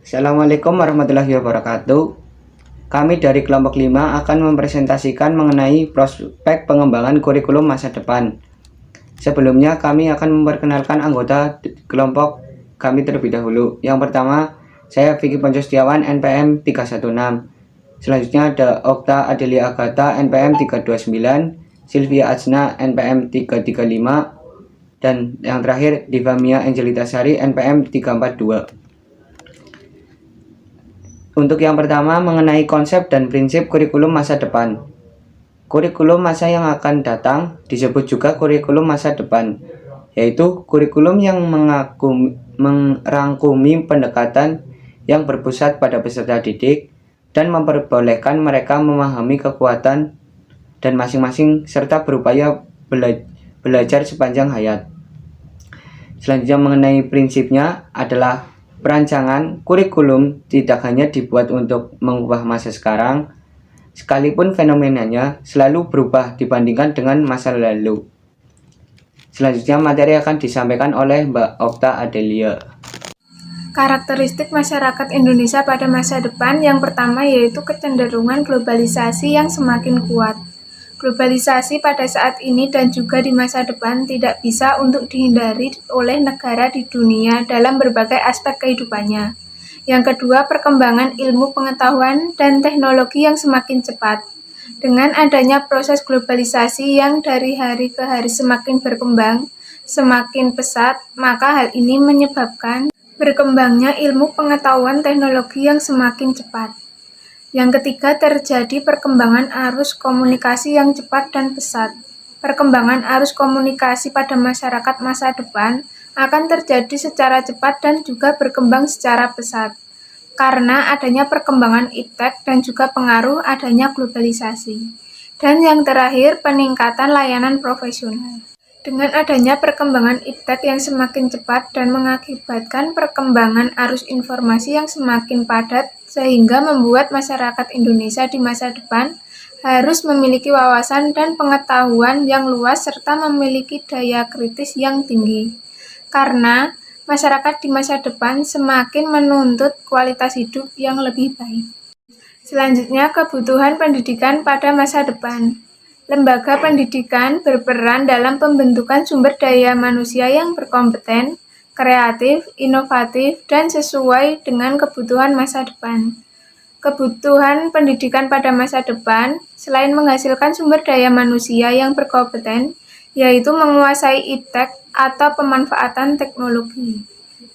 Assalamualaikum warahmatullahi wabarakatuh. Kami dari kelompok 5 akan mempresentasikan mengenai prospek pengembangan kurikulum masa depan. Sebelumnya kami akan memperkenalkan anggota kelompok kami terlebih dahulu. Yang pertama, saya Vicky Ponco Setiawan, NPM 316. Selanjutnya ada Okta Adelia Agatha, NPM 329, Sylvia Ajna, NPM 335, dan yang terakhir Diva Mia Angelita Sari, NPM 342. Untuk yang pertama, mengenai konsep dan prinsip kurikulum masa depan. Kurikulum masa yang akan datang disebut juga kurikulum masa depan, yaitu kurikulum yang merangkumi pendekatan yang berpusat pada peserta didik dan memperbolehkan mereka memahami kekuatan dan masing-masing serta berupaya belajar sepanjang hayat. Selanjutnya mengenai prinsipnya adalah perancangan kurikulum tidak hanya dibuat untuk mengubah masa sekarang, sekalipun fenomenanya selalu berubah dibandingkan dengan masa lalu. Selanjutnya materi akan disampaikan oleh Mbak Okta Adelia. Karakteristik masyarakat Indonesia pada masa depan yang pertama yaitu kecenderungan globalisasi yang semakin kuat. Globalisasi pada saat ini dan juga di masa depan tidak bisa untuk dihindari oleh negara di dunia dalam berbagai aspek kehidupannya. Yang kedua, perkembangan ilmu pengetahuan dan teknologi yang semakin cepat. Dengan adanya proses globalisasi yang dari hari ke hari semakin berkembang, semakin pesat, maka hal ini menyebabkan berkembangnya ilmu pengetahuan teknologi yang semakin cepat. Yang ketiga, terjadi perkembangan arus komunikasi yang cepat dan pesat. Perkembangan arus komunikasi pada masyarakat masa depan akan terjadi secara cepat dan juga berkembang secara pesat, karena adanya perkembangan iptek dan juga pengaruh adanya globalisasi. Dan yang terakhir, peningkatan layanan profesional. Dengan adanya perkembangan iptek yang semakin cepat dan mengakibatkan perkembangan arus informasi yang semakin padat, sehingga membuat masyarakat Indonesia di masa depan harus memiliki wawasan dan pengetahuan yang luas serta memiliki daya kritis yang tinggi. Karena masyarakat di masa depan semakin menuntut kualitas hidup yang lebih baik. Selanjutnya, kebutuhan pendidikan pada masa depan. Lembaga pendidikan berperan dalam pembentukan sumber daya manusia yang berkompeten, kreatif, inovatif, dan sesuai dengan kebutuhan masa depan. Kebutuhan pendidikan pada masa depan, selain menghasilkan sumber daya manusia yang berkompeten, yaitu menguasai iptek atau pemanfaatan teknologi.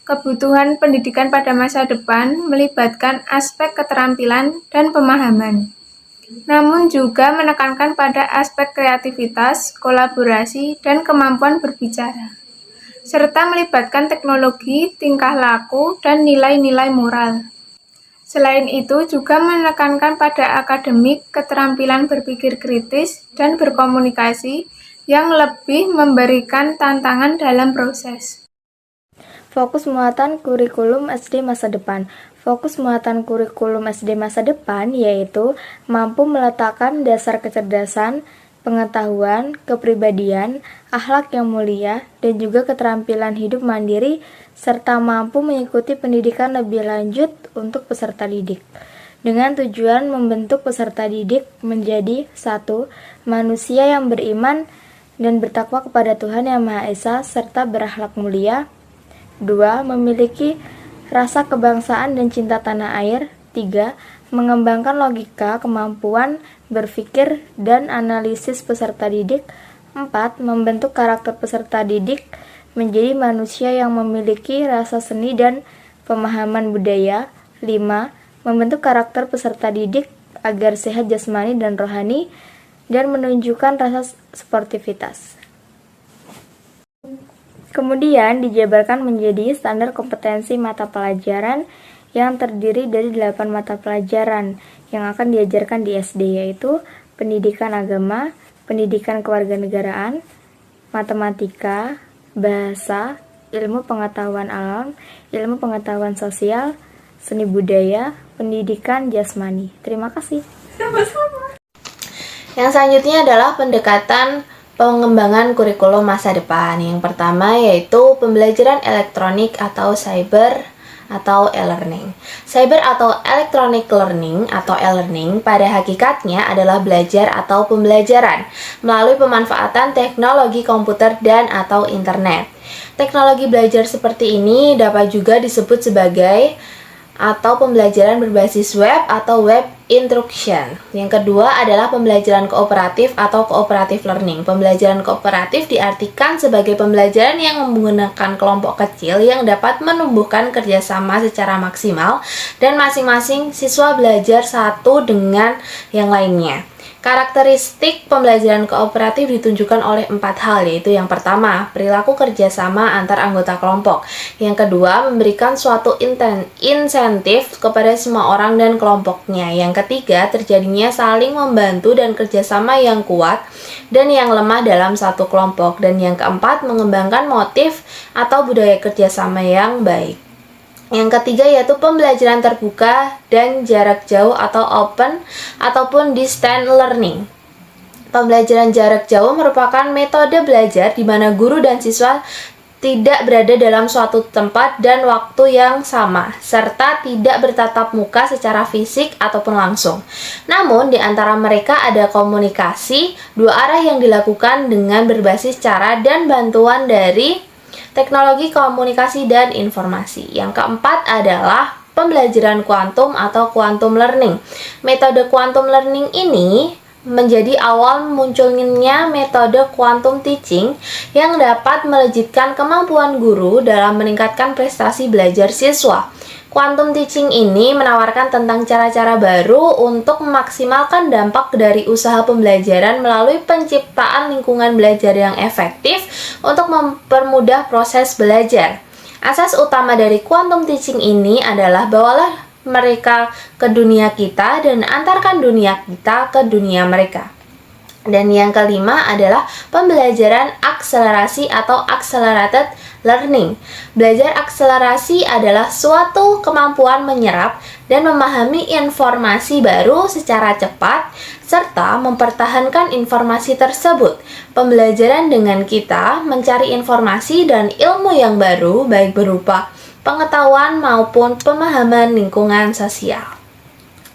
Kebutuhan pendidikan pada masa depan melibatkan aspek keterampilan dan pemahaman, namun juga menekankan pada aspek kreativitas, kolaborasi, dan kemampuan berbicara, serta melibatkan teknologi, tingkah laku, dan nilai-nilai moral. Selain itu, juga menekankan pada akademik, keterampilan berpikir kritis, dan berkomunikasi yang lebih memberikan tantangan dalam proses. Fokus muatan kurikulum SD masa depan. Fokus muatan kurikulum SD masa depan yaitu mampu meletakkan dasar kecerdasan, pengetahuan, kepribadian, akhlak yang mulia, dan juga keterampilan hidup mandiri, serta mampu mengikuti pendidikan lebih lanjut untuk peserta didik. Dengan tujuan membentuk peserta didik menjadi 1. Manusia yang beriman dan bertakwa kepada Tuhan Yang Maha Esa serta berakhlak mulia. 2. Memiliki rasa kebangsaan dan cinta tanah air. 3. Mengembangkan logika, kemampuan berpikir dan analisis peserta didik. 4. Membentuk karakter peserta didik menjadi manusia yang memiliki rasa seni dan pemahaman budaya. 5. Membentuk karakter peserta didik agar sehat jasmani dan rohani dan menunjukkan rasa sportivitas. Kemudian dijabarkan menjadi standar kompetensi mata pelajaran yang terdiri dari 8 mata pelajaran yang akan diajarkan di SD, yaitu pendidikan agama, pendidikan kewarganegaraan, matematika, bahasa, ilmu pengetahuan alam, ilmu pengetahuan sosial, seni budaya, pendidikan jasmani. Terima kasih. Yang selanjutnya adalah pendekatan pengembangan kurikulum masa depan. Yang pertama yaitu pembelajaran elektronik atau cyber atau e-learning. Cyber atau electronic learning atau e-learning pada hakikatnya adalah belajar atau pembelajaran melalui pemanfaatan teknologi komputer dan atau internet. Teknologi belajar seperti ini dapat juga disebut sebagai atau pembelajaran berbasis web atau web instruction. Yang kedua adalah pembelajaran kooperatif atau cooperative learning. Pembelajaran kooperatif diartikan sebagai pembelajaran yang menggunakan kelompok kecil yang dapat menumbuhkan kerjasama secara maksimal dan masing-masing siswa belajar satu dengan yang lainnya. Karakteristik pembelajaran kooperatif ditunjukkan oleh 4 hal, yaitu yang pertama, perilaku kerjasama antar anggota kelompok. Yang kedua, memberikan suatu insentif kepada semua orang dan kelompoknya. Yang ketiga, terjadinya saling membantu dan kerjasama yang kuat dan yang lemah dalam satu kelompok. Dan yang keempat, mengembangkan motif atau budaya kerjasama yang baik. Yang ketiga yaitu pembelajaran terbuka dan jarak jauh atau open ataupun distance learning. Pembelajaran jarak jauh merupakan metode belajar di mana guru dan siswa tidak berada dalam suatu tempat dan waktu yang sama, serta tidak bertatap muka secara fisik ataupun langsung. Namun, di antara mereka ada komunikasi dua arah yang dilakukan dengan berbasis cara dan bantuan dari teknologi komunikasi dan informasi. Yang keempat adalah pembelajaran kuantum atau quantum learning. Metode quantum learning ini menjadi awal munculnya metode quantum teaching yang dapat melejitkan kemampuan guru dalam meningkatkan prestasi belajar siswa. Quantum teaching ini menawarkan tentang cara-cara baru untuk memaksimalkan dampak dari usaha pembelajaran melalui penciptaan lingkungan belajar yang efektif untuk mempermudah proses belajar. Asas utama dari quantum teaching ini adalah bawalah mereka ke dunia kita dan antarkan dunia kita ke dunia mereka. Dan yang kelima adalah pembelajaran akselerasi atau accelerated learning. Belajar akselerasi adalah suatu kemampuan menyerap dan memahami informasi baru secara cepat serta mempertahankan informasi tersebut. Pembelajaran dengan kita mencari informasi dan ilmu yang baru baik berupa pengetahuan maupun pemahaman lingkungan sosial.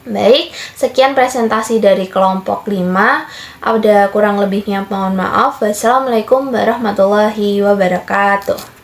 Baik, sekian presentasi dari kelompok 5. Ada kurang lebihnya mohon maaf. Wassalamualaikum warahmatullahi wabarakatuh.